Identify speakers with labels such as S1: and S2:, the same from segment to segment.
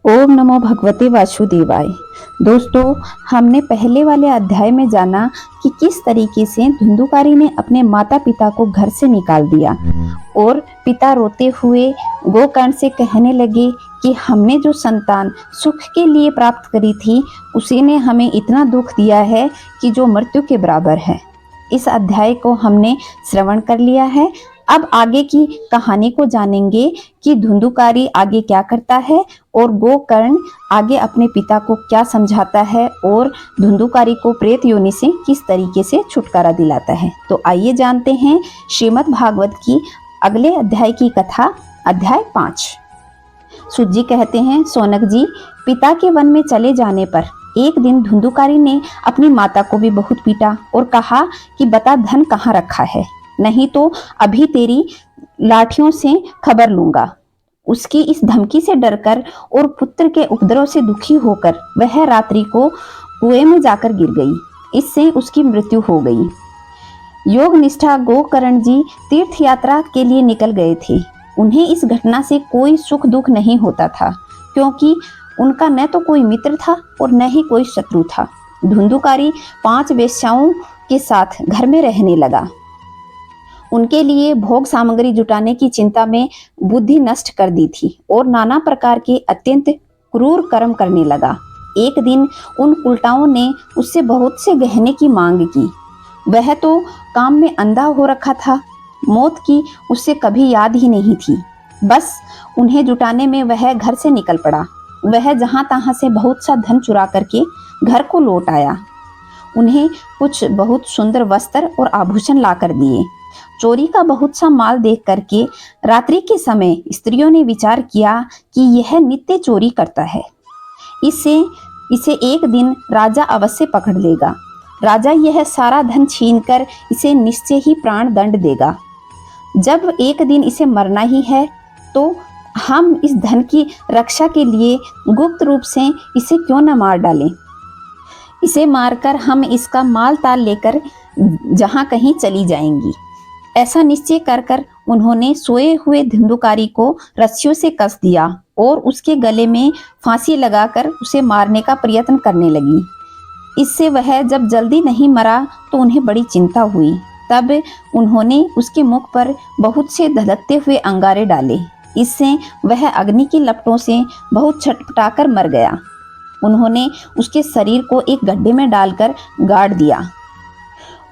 S1: ओम नमो भगवते वासुदेवाय। दोस्तों, हमने पहले वाले अध्याय में जाना कि किस तरीके से धुंधुकारी ने अपने माता पिता को घर से निकाल दिया और पिता रोते हुए गोकर्ण से कहने लगे कि हमने जो संतान सुख के लिए प्राप्त करी थी उसी ने हमें इतना दुख दिया है कि जो मृत्यु के बराबर है। इस अध्याय को हमने श्रवण कर लिया है। अब आगे की कहानी को जानेंगे कि धुंधुकारी आगे क्या करता है और गोकर्ण आगे अपने पिता को क्या समझाता है और धुंधुकारी को प्रेत योनि से किस तरीके से छुटकारा दिलाता है। तो आइए जानते हैं श्रीमद् भागवत की अगले अध्याय की कथा। अध्याय 5। सूत जी कहते हैं, सोनक जी, पिता के वन में चले जाने पर एक दिन धुंधुकारी ने अपनी माता को भी बहुत पीटा और कहा कि बता धन कहाँ रखा है, नहीं तो अभी तेरी लाठियों से खबर लूंगा। उसकी इस धमकी से डरकर और पुत्र के उपद्रव से दुखी होकर वह रात्रि को कुएं में जाकर गिर गई। इससे उसकी मृत्यु हो गई। योग निष्ठा गोकर्ण जी तीर्थ यात्रा के लिए निकल गए थे। उन्हें इस घटना से कोई सुख दुख नहीं होता था, क्योंकि उनका न तो कोई मित्र था और न ही कोई शत्रु था। धुंधुकारी 5 वेश्याओं के साथ घर में रहने लगा। उनके लिए भोग सामग्री जुटाने की चिंता में बुद्धि नष्ट कर दी थी और नाना प्रकार के अत्यंत क्रूर कर्म करने लगा। एक दिन उन उल्टाओं ने उससे बहुत से गहने की मांग की। वह तो काम में अंधा हो रखा था। मौत की उससे कभी याद ही नहीं थी। बस उन्हें जुटाने में वह घर से निकल पड़ा। वह जहां तहां से बहुत सा धन चुरा करके घर को लौट आया। उन्हें कुछ बहुत सुंदर वस्त्र और आभूषण ला कर दिए। चोरी का बहुत सा माल देख करके रात्रि के समय स्त्रियों ने विचार किया कि यह नित्य चोरी करता है, इसे एक दिन राजा अवश्य पकड़ लेगा। राजा यह सारा धन छीनकर इसे निश्चय ही प्राण दंड देगा। जब एक दिन इसे मरना ही है तो हम इस धन की रक्षा के लिए गुप्त रूप से इसे क्यों न मार डालें। इसे मारकर हम इसका माल ताल लेकर जहां कहीं चली जाएंगी। ऐसा निश्चय कर उन्होंने सोए हुए धुंधुकारी को रस्सियों से कस दिया और उसके गले में फांसी लगाकर उसे मारने का प्रयत्न करने लगी। इससे वह जब जल्दी नहीं मरा तो उन्हें बड़ी चिंता हुई। तब उन्होंने उसके मुख पर बहुत से धधकते हुए अंगारे डाले। इससे वह अग्नि की लपटों से बहुत छटपटाकर मर गया। उन्होंने उसके शरीर को एक गड्ढे में डालकर गाड़ दिया।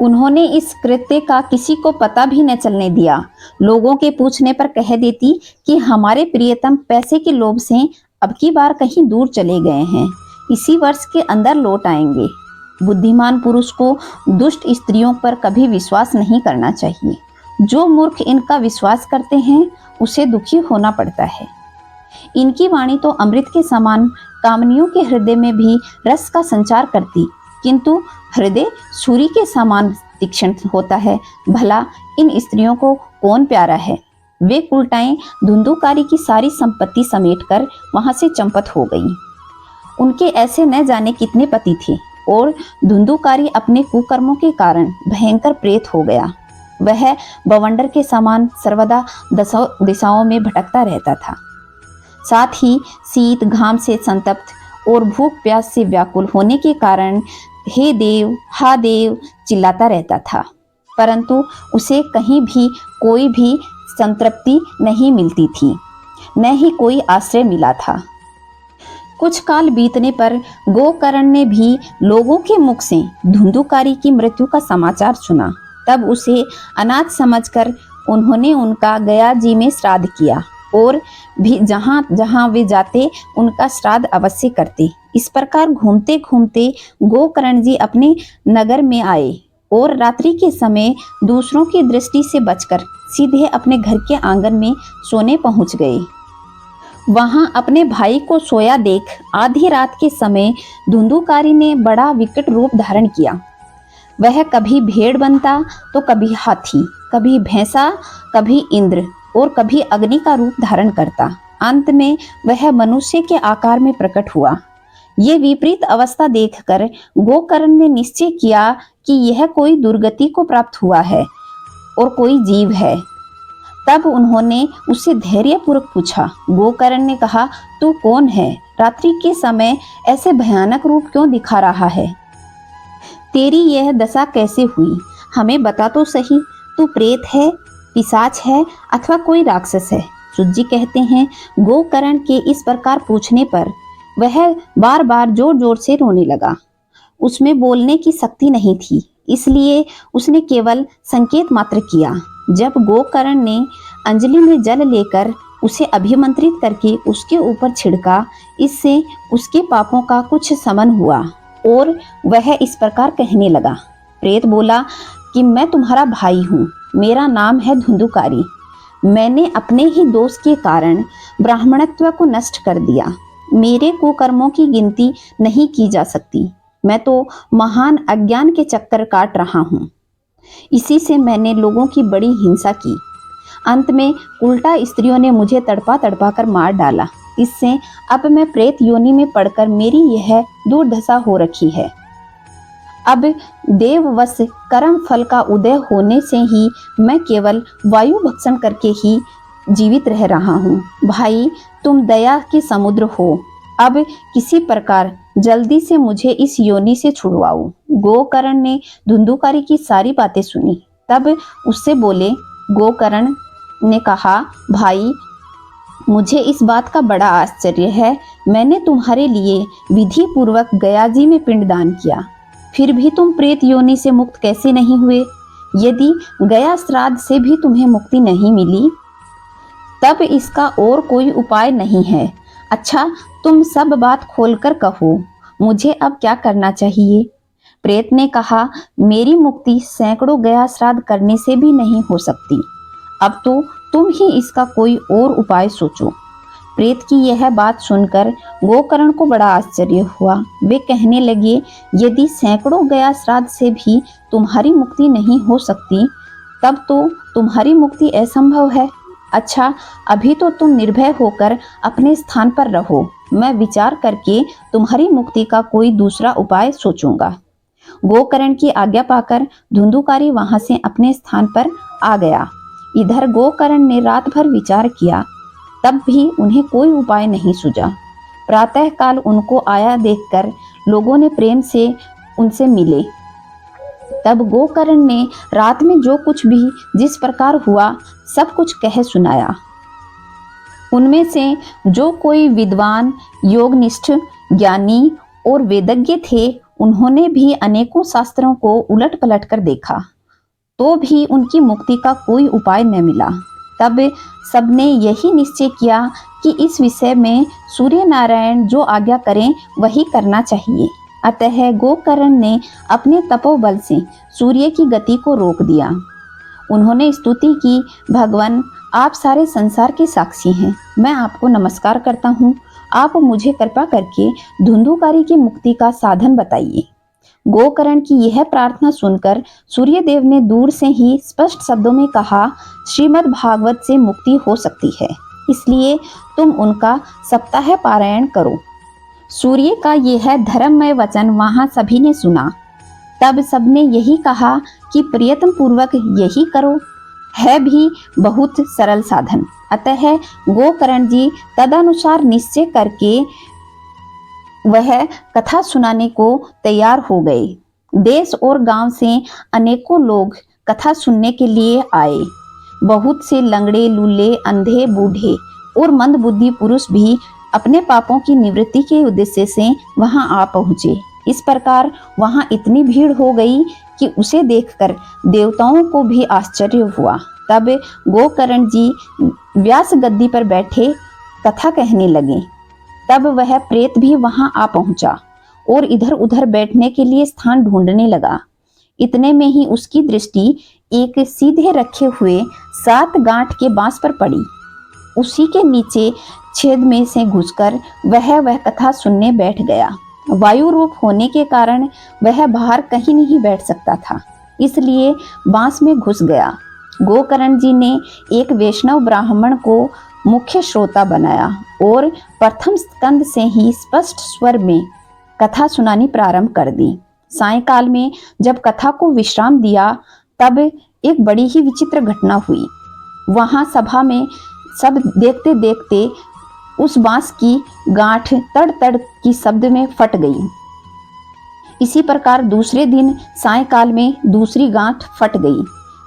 S1: उन्होंने इस कृत्य का किसी को पता भी न चलने दिया। लोगों के पूछने पर कह देती कि हमारे प्रियतम पैसे के लोभ से अब की बार कहीं दूर चले गए हैं, इसी वर्ष के अंदर लौट आएंगे। बुद्धिमान पुरुष को दुष्ट स्त्रियों पर कभी विश्वास नहीं करना चाहिए। जो मूर्ख इनका विश्वास करते हैं उसे दुखी होना पड़ता है। इनकी वाणी तो अमृत के समान कामनियों के हृदय में भी रस का संचार करती, किंतु हृदय सूर्य के समान तीक्ष्ण होता है। भला इन स्त्रियों को कौन प्यारा है। वे उल्टाएं धुंधुकारी की सारी संपत्ति समेटकर वहां से चंपत हो गई। उनके ऐसे न जाने कितने पति थे और धुंधुकारी अपने कुकर्मों के कारण भयंकर प्रेत हो गया। वह बवंडर के समान सर्वदा दिशाओं में भटकता रहता था। साथ ही शीत घाम से संतप्त और भूख प्यास से व्याकुल होने के कारण हे देव हा देव चिल्लाता रहता था, परंतु उसे कहीं भी कोई भी संतृप्ति नहीं मिलती थी, न ही कोई आश्रय मिला था। कुछ काल बीतने पर गोकर्ण ने भी लोगों के मुख से धुंधुकारी की मृत्यु का समाचार सुना। तब उसे अनाथ समझकर उन्होंने उनका गया जी में श्राद्ध किया और भी जहां जहां वे जाते उनका श्राद्ध अवश्य करते। इस प्रकार घूमते घूमते गोकर्ण जी अपने नगर में आए और रात्रि के समय दूसरों की दृष्टि से बचकर सीधे अपने घर के आंगन में सोने पहुंच गए। वहां अपने भाई को सोया देख आधी रात के समय धुंधुकारी ने बड़ा विकट रूप धारण किया। वह कभी भेड़ बनता तो कभी हाथी, कभी भैंसा, कभी इंद्र और कभी अग्नि का रूप धारण करता। अंत में वह मनुष्य के आकार में प्रकट हुआ। ये विपरीत अवस्था देखकर गोकर्ण ने निश्चय किया कि यह कोई दुर्गति को प्राप्त हुआ है और कोई जीव है। तब उन्होंने उससे धैर्यपूर्वक पूछा। गोकर्ण ने कहा, तू कौन है? रात्रि के समय ऐसे भयानक रूप क्यों दिखा रहा है? तेरी यह दशा कैसे हुई? हमें बता तो सही। तू प्रेत है, पिशाच है अथवा कोई राक्षस है? सूत जी कहते हैं, गोकर्ण के इस प्रकार पूछने पर वह बार बार जोर जोर से रोने लगा। उसमें बोलने की शक्ति नहीं थी, इसलिए उसने केवल संकेत मात्र किया। जब गोकर्ण ने अंजलि में जल लेकर उसे अभिमंत्रित करके उसके ऊपर छिड़का, इससे उसके पापों का कुछ शमन हुआ और वह इस प्रकार कहने लगा। प्रेत बोला कि मैं तुम्हारा भाई हूँ, मेरा नाम है धुंधुकारी। मैंने अपने ही दोष के कारण ब्राह्मणत्व को नष्ट कर दिया। मेरे कुकर्मों की गिनती नहीं की जा सकती। मैं तो महान अज्ञान के चक्कर काट रहा हूँ। इसी से मैंने लोगों की बड़ी हिंसा की। अंत में उल्टा स्त्रियों ने मुझे तड़पा तड़पा कर मार डाला। इससे अब मैं प्रेत योनि में पड़कर मेरी यह दुर्दशा हो रखी है। अब देववश कर्म फल का उदय होने से ही मैं केवल वायु भक्षण करके ही जीवित रह रहा हूँ। भाई, तुम दया के समुद्र हो, अब किसी प्रकार जल्दी से मुझे इस योनि से छुड़वाओ। गोकर्ण ने धुंधुकारी की सारी बातें सुनी, तब उससे बोले। गोकर्ण ने कहा, भाई, मुझे इस बात का बड़ा आश्चर्य है। मैंने तुम्हारे लिए विधि पूर्वक गया जी में पिंडदान किया, फिर भी तुम प्रेत योनि से मुक्त कैसे नहीं हुए? यदि गया श्राद्ध से भी तुम्हें मुक्ति नहीं मिली, तब इसका और कोई उपाय नहीं है। अच्छा, तुम सब बात खोलकर कहो, मुझे अब क्या करना चाहिए? प्रेत ने कहा, मेरी मुक्ति सैकड़ों गया श्राद्ध करने से भी नहीं हो सकती। अब तो तुम ही इसका कोई और उपाय सोचो। प्रेत की यह बात सुनकर गोकर्ण को बड़ा आश्चर्य हुआ। वे कहने लगे, यदि सैकड़ों गया श्राद्ध से भी तुम्हारी मुक्ति नहीं हो सकती, तब तो तुम्हारी मुक्ति असंभव है। अच्छा, अभी तो तुम निर्भय होकर अपने स्थान पर रहो। मैं विचार करके तुम्हारी मुक्ति का कोई दूसरा उपाय सोचूंगा। गोकर्ण की आज्ञा पाकर धुंधुकारी वहां से अपने स्थान पर आ गया। इधर गोकर्ण ने रात भर विचार किया, तब भी उन्हें कोई उपाय नहीं सूझा। प्रातः काल उनको आया देखकर लोगों ने प्रेम से उनसे मिले। तब गोकर्ण ने रात में जो कुछ भी जिस प्रकार हुआ सब कुछ कह सुनाया। उनमें से जो कोई विद्वान, योगनिष्ठ, ज्ञानी और वेदज्ञ थे, उन्होंने भी अनेकों शास्त्रों को उलट पलट कर देखा, तो भी उनकी मुक्ति का कोई उपाय न मिला। तब सबने यही निश्चय किया कि इस विषय में सूर्य नारायण जो आज्ञा करें वही करना चाहिए। अतः गोकर्ण ने अपने तपोबल से सूर्य की गति को रोक दिया। उन्होंने स्तुति की, भगवान, आप सारे संसार के साक्षी हैं। मैं आपको नमस्कार करता हूँ। आप मुझे कृपा करके धुंधुकारी की मुक्ति का साधन बताइए। गोकर्ण की यह प्रार्थना सुनकर सूर्यदेव ने दूर से ही स्पष्ट शब्दों में कहा, श्रीमद् भागवत से मुक्ति हो सकती है, इसलिए तुम उनका सप्ताह पारायण करो। सूर्य का यह धर्ममय वचन वहां सभी ने सुना। तब सबने यही कहा कि प्रयत्न पूर्वक यही करो, है भी बहुत सरल साधन। अतः गोकर्ण जी तदनुसार निश्चय करके वह कथा सुनाने को तैयार हो गए। देश और गांव से अनेकों लोग कथा सुनने के लिए आए। बहुत से लंगड़े, लूले, अंधे, बूढ़े और मंदबुद्धि पुरुष भी अपने पापों की निवृत्ति के उद्देश्य से वहां आ पहुंचे। इस प्रकार वहां इतनी भीड़ हो गई कि उसे देखकर देवताओं को भी आश्चर्य हुआ। तब गोकर्ण जी व्यास गद्दी पर बैठे कथा कहने लगे। तब वह प्रेत भी वहां आ पहुंचा और इधर उधर बैठने के लिए स्थान ढूंढने लगा। इतने में ही उसकी दृष्टि एक सीधे रखे हुए 7 गांठ के बांस पर पड़ी। उसी के नीचे छेद में से घुसकर वह कथा सुनने बैठ गया। वायु रूप होने के कारण वह बाहर कहीं नहीं बैठ सकता था, इसलिए बांस में घुस गया। गोकर्ण जी ने एक वैष्णव ब्राह्मण को मुख्य श्रोता बनाया और प्रथम स्कंद से ही स्पष्ट स्वर में कथा सुनानी प्रारंभ कर दी। सायंकाल में जब कथा को विश्राम दिया, तब एक बड़ी ही विचित्र घटना हुई। वहां सभा में सब देखते देखते उस बांस की गांठ तड़ तड़ की शब्द में फट गई। इसी प्रकार दूसरे दिन सायंकाल में दूसरी गांठ फट गई।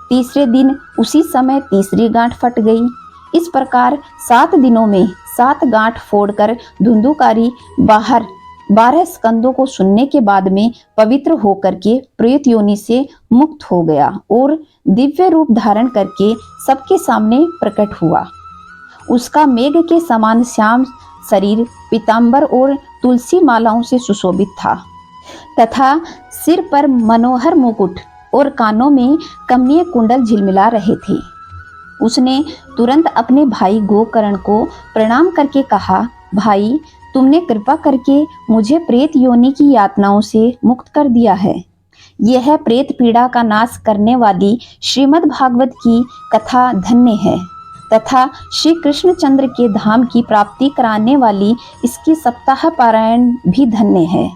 S1: तीसरे दिन उसी समय तीसरी गांठ फट गई। इस प्रकार 7 दिनों में 7 गांठ फोड़कर धुंधुकारी बाहर 12 स्कंदों को सुनने के बाद में पवित्र होकर के प्रेत योनि से मुक्त हो गया और दिव्य रूप धारण करके सबके सामने प्रकट हुआ। उसका मेघ के समान श्याम शरीर पीतांबर और तुलसी मालाओं से सुशोभित था तथा सिर पर मनोहर मुकुट और कानों में कमनीय कुंडल झिलमिला रहे थे। उसने तुरंत अपने भाई गोकर्ण को प्रणाम करके कहा, भाई, तुमने कृपा करके मुझे प्रेत योनि की यातनाओं से मुक्त कर दिया है। यह प्रेत पीड़ा का नाश करने वाली श्रीमद् भागवत की कथा धन्य है तथा श्री कृष्णचंद्र के धाम की प्राप्ति कराने वाली इसकी सप्ताह पारायण भी धन्य है।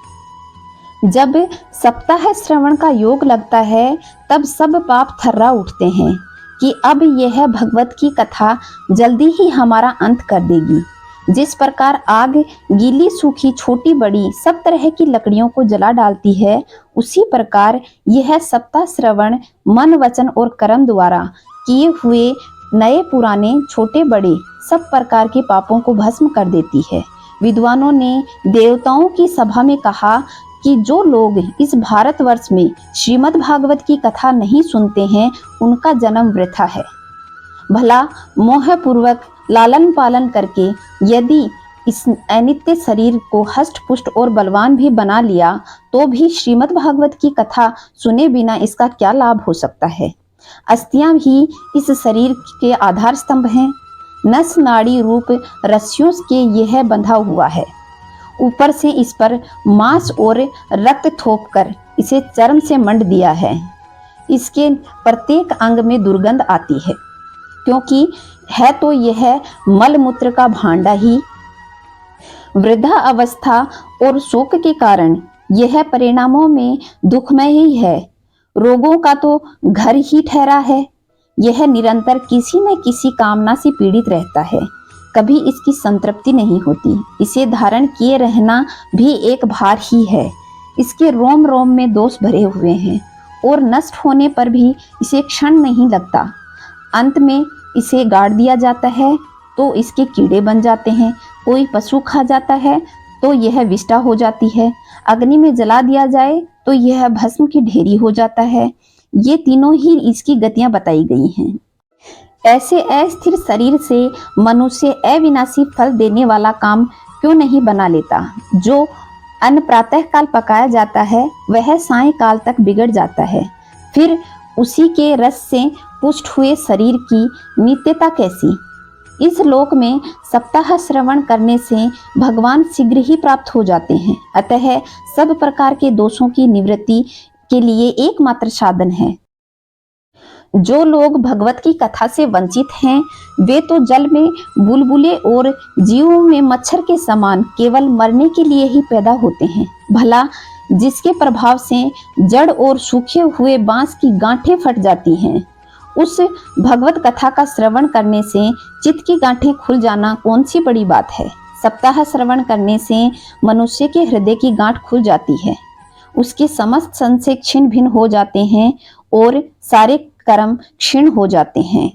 S1: जब सप्ताह श्रवण का योग लगता है तब सब पाप थर्रा उठते हैं कि अब यह भगवत की कथा जल्दी ही हमारा अंत कर देगी। जिस प्रकार आग गीली सूखी छोटी बड़ी सब तरह की लकड़ियों को जला डालती है, उसी प्रकार यह सप्ताह श्रवण मन वचन और कर्म द्वारा किए हुए नए पुराने छोटे बड़े सब प्रकार के पापों को भस्म कर देती है। विद्वानों ने देवताओं की सभा में कहा कि जो लोग इस भारतवर्ष में श्रीमद् भागवत की कथा नहीं सुनते हैं, उनका जन्म वृथा है। भला मोह पूर्वक लालन पालन करके यदि इस अनित्य शरीर को हष्ट पुष्ट और बलवान भी बना लिया तो भी श्रीमद् भागवत की कथा सुने बिना इसका क्या लाभ हो सकता है। अस्थियां भी इस शरीर के आधार स्तंभ हैं। नस नाड़ी रूप रस्सियों के यह बंधा हुआ है। ऊपर से इस पर मांस और रक्त थोपकर इसे चर्म से मंड दिया है। इसके प्रत्येक अंग में दुर्गंध आती है, क्योंकि है तो यह मलमूत्र का भांडा ही। वृद्धा अवस्था और शोक के कारण यह परिणामों में दुखमय ही है। रोगों का तो घर ही ठहरा है। यह निरंतर किसी न किसी कामना से पीड़ित रहता है, कभी इसकी संतृप्ति नहीं होती। इसे धारण किए रहना भी एक भार ही है। इसके रोम रोम में दोष भरे हुए हैं और नष्ट होने पर भी इसे क्षण नहीं लगता। अंत में इसे गाड़ दिया जाता है तो इसके कीड़े बन जाते हैं। कोई पशु खा जाता है तो यह विष्ठा हो जाती है। अग्नि में जला दिया जाए तो यह भस्म की ढेरी हो जाता है। ये तीनों ही इसकी गतियां बताई गई हैं। ऐसे अस्थिर शरीर से मनुष्य अविनाशी फल देने वाला काम क्यों नहीं बना लेता। जो अन्न प्रातः काल पकाया जाता है वह सायंकाल तक बिगड़ जाता है। फिर उसी के रस से पुष्ट हुए शरीर की नित्यता कैसी। इस लोक में सप्ताह श्रवण करने से भगवान शीघ्र ही प्राप्त हो जाते हैं। अतः सब प्रकार के दोषों की निवृत्ति के लिए एकमात्र साधन है। जो लोग भगवत की कथा से वंचित हैं, वे तो जल में बुलबुले और जीवों में मच्छर के समान केवल मरने के लिए ही पैदा होते हैं। भला जिसके प्रभाव से जड़ और सूखे हुए बांस की गांठें फट जाती हैं, उस भगवत कथा का श्रवण करने से चित्त की गांठें खुल जाना कौन सी बड़ी बात है। सप्ताह श्रवण करने से मनुष्य के हृदय की गांठ खुल जाती है। उसके समस्त संशय छिन्न भिन्न हो जाते हैं और सारे कर्म क्षीण हो जाते हैं।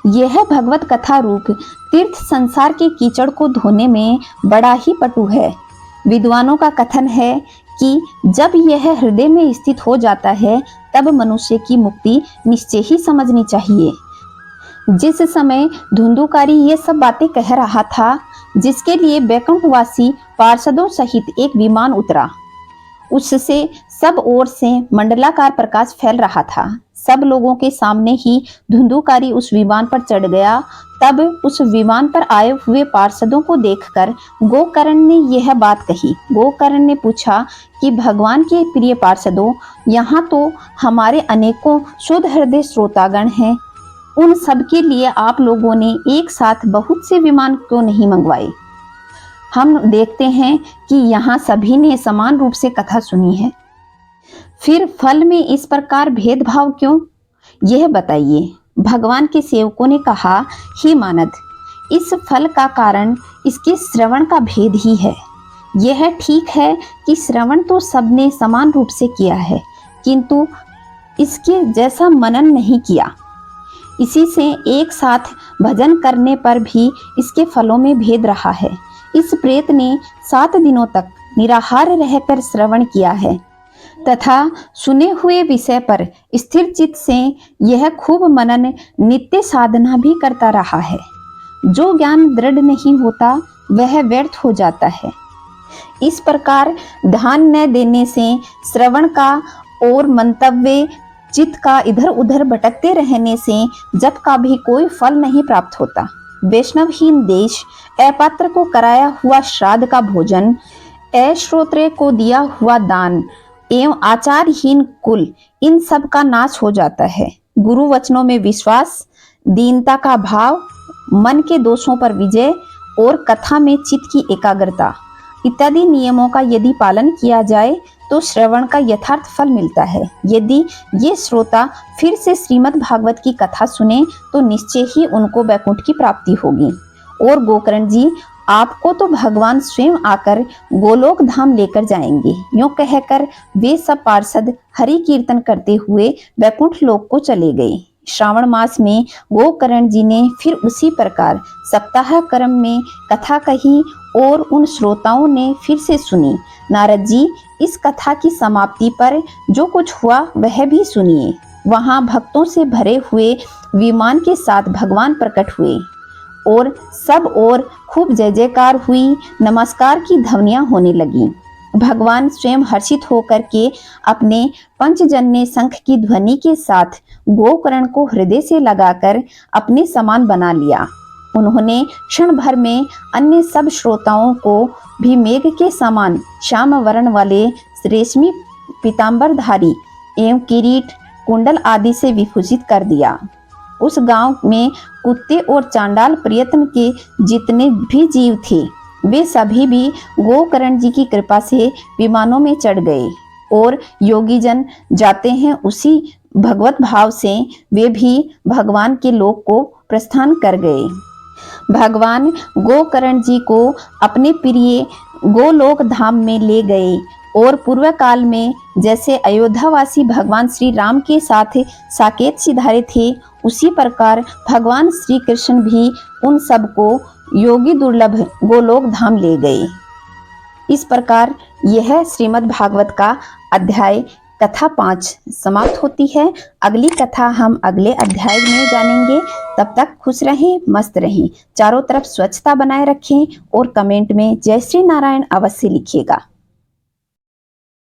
S1: यह भगवत कथा रूप तीर्थ संसार के कीचड़ को धोने में बड़ा ही पटु है। विद्वानों का कथन है कि जब यह हृदय में स्थित हो जाता है तब मनुष्य की मुक्ति निश्चय ही समझनी चाहिए। जिस समय धुंधुकारी ये सब बातें कह रहा था, जिसके लिए बैकुंठवासी पार्षदों सहित एक विमान उतरा, उससे सब ओर से मंडलाकार प्रकाश फैल रहा था। सब लोगों के सामने ही धुंधुकारी उस विमान पर चढ़ गया। तब उस विमान पर आए हुए पार्षदों को देखकर गोकर्ण ने यह बात कही। गोकर्ण ने पूछा कि भगवान के प्रिय पार्षदों, यहाँ तो हमारे अनेकों शुद्ध हृदय श्रोतागण हैं। उन सब के लिए आप लोगों ने एक साथ बहुत से विमान क्यों नहीं मंगवाए। हम देखते हैं कि यहाँ सभी ने समान रूप से कथा सुनी है, फिर फल में इस प्रकार भेदभाव क्यों, यह बताइए। भगवान के सेवकों ने कहा, हे मानद, इस फल का कारण इसके श्रवण का भेद ही है। यह ठीक है कि श्रवण तो सबने समान रूप से किया है, किंतु इसके जैसा मनन नहीं किया। इसी से एक साथ भजन करने पर भी इसके फलों में भेद रहा है। इस प्रेत ने 7 दिनों तक निराहार रहकर श्रवण किया है तथा सुने हुए विषय पर स्थिर चित्त से यह खूब मनन नित्य साधना भी करता रहा है। जो ज्ञान दृढ़ नहीं होता वह व्यर्थ हो जाता है। इस प्रकार ध्यान न देने से श्रवण का और मंतव्य चित्त का इधर उधर भटकते रहने से जप का भी कोई फल नहीं प्राप्त होता। वैष्णवहीन देश, अपात्र को कराया हुआ श्राद्ध का भोजन, अश्रोत्रिय को दिया हुआ दान एवं आचारहीन कुल, इन सब का नाश हो जाता है। गुरु वचनों में विश्वास, दीनता का भाव, मन के दोषों पर विजय और कथा में चित्त की एकाग्रता इत्यादि नियमों का यदि पालन किया जाए तो श्रवण का यथार्थ फल मिलता है। यदि ये श्रोता फिर से श्रीमद् भागवत की कथा सुने तो निश्चय ही उनको वैकुंठ की प्राप्ति होगी। और गोकर्ण जी, आपको तो भगवान स्वयं आकर गोलोक धाम लेकर जाएंगे। यूं कहकर वे सब पार्षद हरि कीर्तन करते हुए वैकुंठ लोक को चले गए। श्रावण मास में गोकर्ण जी ने फिर उसी प्रकार सप्ताह क्रम में कथा कही और उन श्रोताओं ने फिर से सुनी। नारद जी, इस कथा की समाप्ति पर जो कुछ हुआ वह भी सुनिए। वहां भक्तों से भरे हुए विमान के साथ भगवान प्रकट हुए और सब ओर खूब जय जयकार हुई, नमस्कार की ध्वनियां होने लगी। भगवान स्वयं हर्षित होकर के अपने पंचजन्य शंख की ध्वनि के साथ गोकर्ण को हृदय से लगाकर अपने समान बना लिया। उन्होंने क्षण भर में अन्य सब श्रोताओं को भी मेघ के समान श्याम वर्ण वाले रेशमी पीतांबरधारी एवं किरीट, कुंडल आदि से विभूषित कर दिया। उस गांव में कुत्ते और चांडाल प्रयत्न के जितने भी जीव थे वे सभी भी गोकर्ण जी की कृपा से विमानों में चढ़ गए और योगी जन जाते हैं उसी भगवत भाव से वे भी भगवान के लोक को प्रस्थान कर गए। भगवान गोकर्ण जी को अपने प्रिय गोलोक धाम में ले गए और पूर्व काल में जैसे अयोध्यावासी भगवान श्री राम के साथ साकेत सिधारे थे, उसी प्रकार भगवान श्री कृष्ण भी उन सबको योगी दुर्लभ गोलोक धाम ले गए। इस प्रकार यह श्रीमद् भागवत का अध्याय कथा 5 समाप्त होती है। अगली कथा हम अगले अध्याय में जानेंगे। तब तक खुश रहें, मस्त रहें, चारों तरफ स्वच्छता बनाए रखें और कमेंट में जय श्री नारायण अवश्य लिखिएगा।